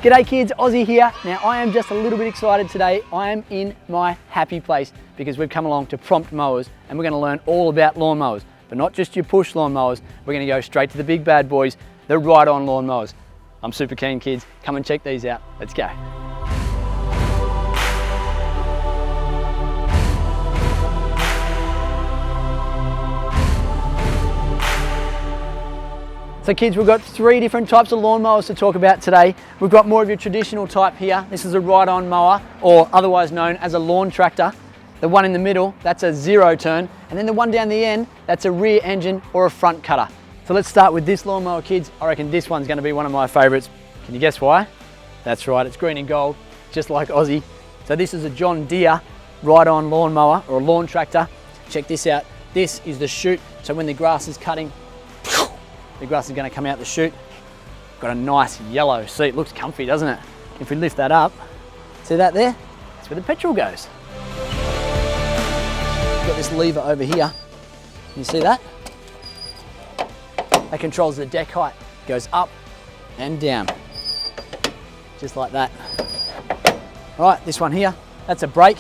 G'day kids, Ozzie here. Now I am just a little bit excited today. I am in my happy place because we've come along to Prompt Mowers and we're going to learn all about lawn mowers. But not just your push lawn mowers, we're going to go straight to the big bad boys, the ride-on lawn mowers. I'm super keen kids, come and check these out. Let's go. So kids, we've got 3 different types of lawn mowers to talk about today. We've got more of your traditional type here. This is a ride-on mower, or otherwise known as a lawn tractor. The one in the middle, that's a 0 turn. And then the one down the end, that's a rear engine or a front cutter. So let's start with this lawn mower, kids. I reckon this one's gonna be one of my favorites. Can you guess why? That's right, it's green and gold, just like Ozzie. So this is a John Deere ride-on lawn mower or a lawn tractor. Check this out. This is the chute. So when the grass is cutting, the grass is going to come out the chute. Got a nice yellow seat. Looks comfy, doesn't it? If we lift that up, see that there? That's where the petrol goes. Got this lever over here. You see that? That controls the deck height. Goes up and down, just like that. All right, this one here, that's a brake.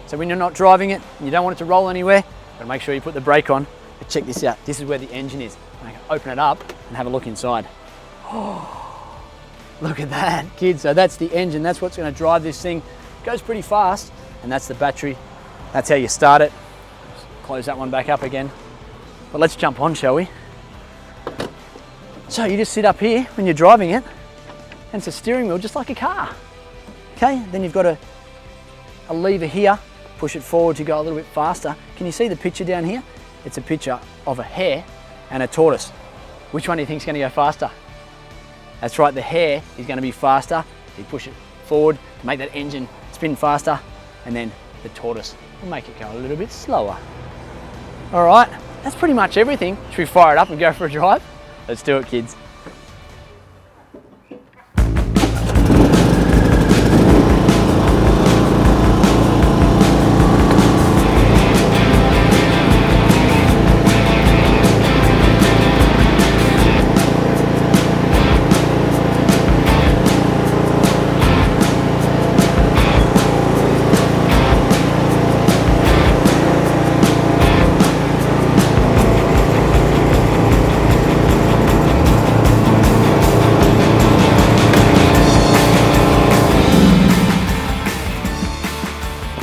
So when you're not driving it and you don't want it to roll anywhere, gotta make sure you put the brake on. But check this out. This is where the engine is. I can open it up and have a look inside. Oh, look at that, kids. So that's the engine. That's what's going to drive this thing. It goes pretty fast, and that's the battery. That's how you start it. Just close that one back up again. But let's jump on, shall we? So you just sit up here when you're driving it, and it's a steering wheel just like a car. Okay, then you've got a lever here. Push it forward to go a little bit faster. Can you see the picture down here? It's a picture of a hare and a tortoise. Which one do you think is going to go faster? That's right, the hare is going to be faster. You push it forward to make that engine spin faster, and then the tortoise will make it go a little bit slower. All right, that's pretty much everything. Should we fire it up and go for a drive? Let's do it, kids.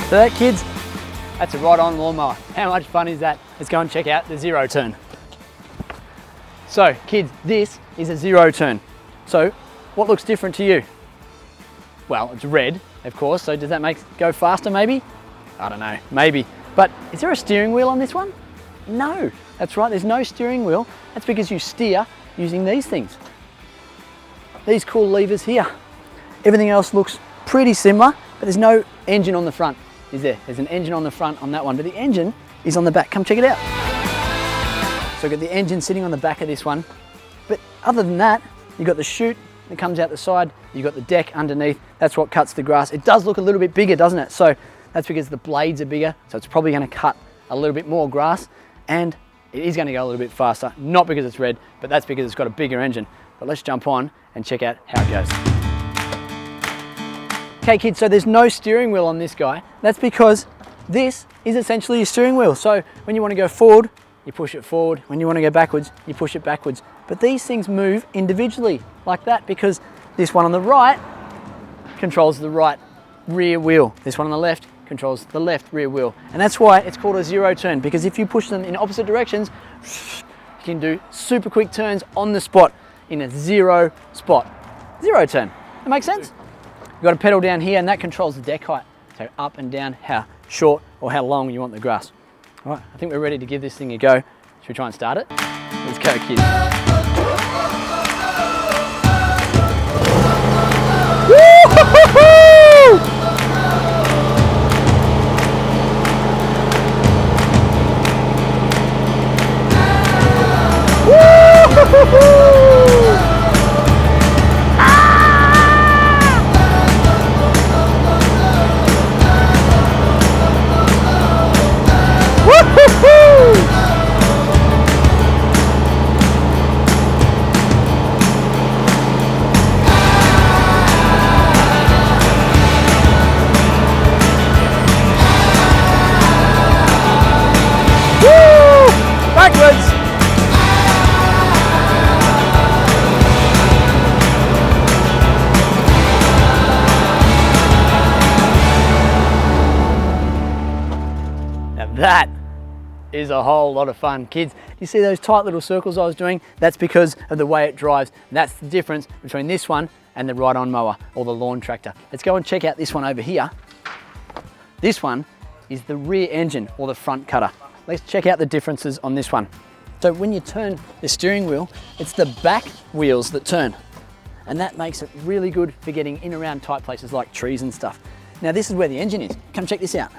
So that, kids, that's a ride-on lawnmower. How much fun is that? Let's go and check out the 0 turn. So kids, this is a 0 turn. So what looks different to you? Well, it's red, of course, so does that make it go faster maybe? I don't know, maybe. But is there a steering wheel on this one? No, that's right, there's no steering wheel. That's because you steer using these things. These cool levers here. Everything else looks pretty similar, but there's no engine on the front. Is there? There's an engine on the front on that one, but the engine is on the back. Come check it out. So we've got the engine sitting on the back of this one. But other than that, you've got the chute that comes out the side. You've got the deck underneath. That's what cuts the grass. It does look a little bit bigger, doesn't it? So that's because the blades are bigger. So it's probably going to cut a little bit more grass, and it is going to go a little bit faster. Not because it's red, but that's because it's got a bigger engine. But let's jump on and check out how it goes. Okay kids, so there's no steering wheel on this guy. That's because this is essentially a steering wheel. So when you want to go forward, you push it forward. When you want to go backwards, you push it backwards. But these things move individually like that because this one on the right controls the right rear wheel. This one on the left controls the left rear wheel. And that's why it's called a 0 turn, because if you push them in opposite directions, you can do super quick turns on the spot in a 0 spot. 0 turn. That makes sense? You've got a pedal down here and that controls the deck height. So up and down, how short or how long you want the grass. All right, I think we're ready to give this thing a go. Should we try and start it? Let's go, kids. Woo-hoo-hoo-hoo! Woo-hoo-hoo-hoo! That is a whole lot of fun. Kids, you see those tight little circles I was doing? That's because of the way it drives. That's the difference between this one and the ride-on mower or the lawn tractor. Let's go and check out this one over here. This one is the rear engine or the front cutter. Let's check out the differences on this one. So when you turn the steering wheel, it's the back wheels that turn. And that makes it really good for getting in around tight places like trees and stuff. Now this is where the engine is. Come check this out.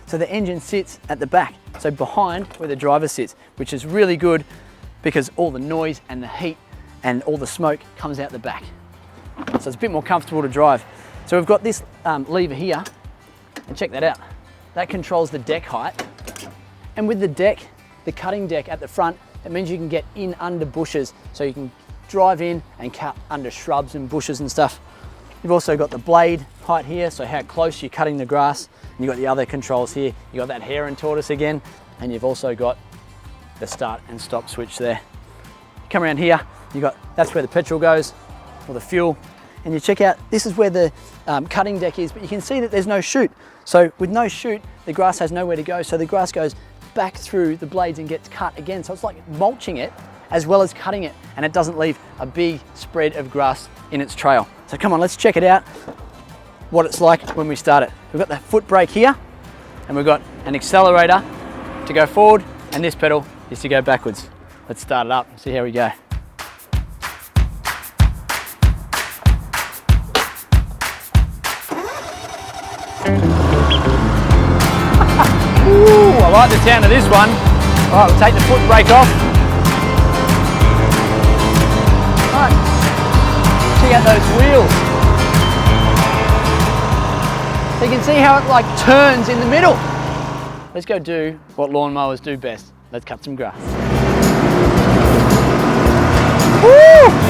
So the engine sits at the back, so behind where the driver sits, which is really good because all the noise and the heat and all the smoke comes out the back. So it's a bit more comfortable to drive. So we've got this lever here, and check that out. That controls the deck height. And with the deck, the cutting deck at the front, it means you can get in under bushes, so you can drive in and cut under shrubs and bushes and stuff. You've also got the blade height here, so how close you're cutting the grass. And you've got the other controls here. You've got that hare and tortoise again, and you've also got the start and stop switch there. Come around here, that's where the petrol goes, or the fuel. And you check out, this is where the cutting deck is, but you can see that there's no chute. So with no chute, the grass has nowhere to go, so the grass goes back through the blades and gets cut again. So it's like mulching it as well as cutting it, and it doesn't leave a big spread of grass in its trail. So come on, let's check it out, what it's like when we start it. We've got the foot brake here, and we've got an accelerator to go forward, and this pedal is to go backwards. Let's start it up and see how we go. Ooh, I like the sound of this one. All right, we'll take the foot brake off. All right, check out those wheels. So you can see how it like turns in the middle. Let's go do what lawnmowers do best. Let's cut some grass. Woo!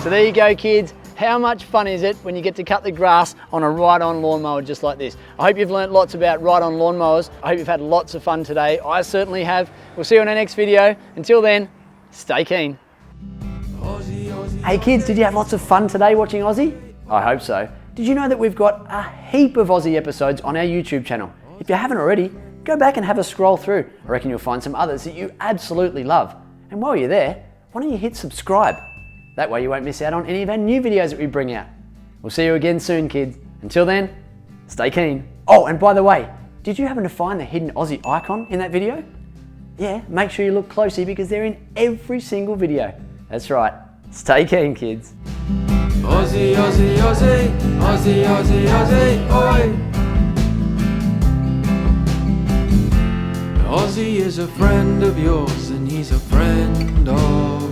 So there you go, kids. How much fun is it when you get to cut the grass on a ride-on lawnmower just like this? I hope you've learnt lots about ride-on lawnmowers. I hope you've had lots of fun today. I certainly have. We'll see you on our next video. Until then, stay keen. Hey kids, did you have lots of fun today watching Ozzie? I hope so. Did you know that we've got a heap of Ozzie episodes on our YouTube channel? If you haven't already, go back and have a scroll through. I reckon you'll find some others that you absolutely love. And while you're there, why don't you hit subscribe? That way you won't miss out on any of our new videos that we bring out. We'll see you again soon, kids. Until then, stay keen. Oh, and by the way, did you happen to find the hidden Ozzie icon in that video? Yeah, make sure you look closely because they're in every single video. That's right. Stay keen, kids. Ozzie, Ozzie, Ozzie, Ozzie, Ozzie, Ozzie, oi! Ozzie is a friend of yours and he's a friend of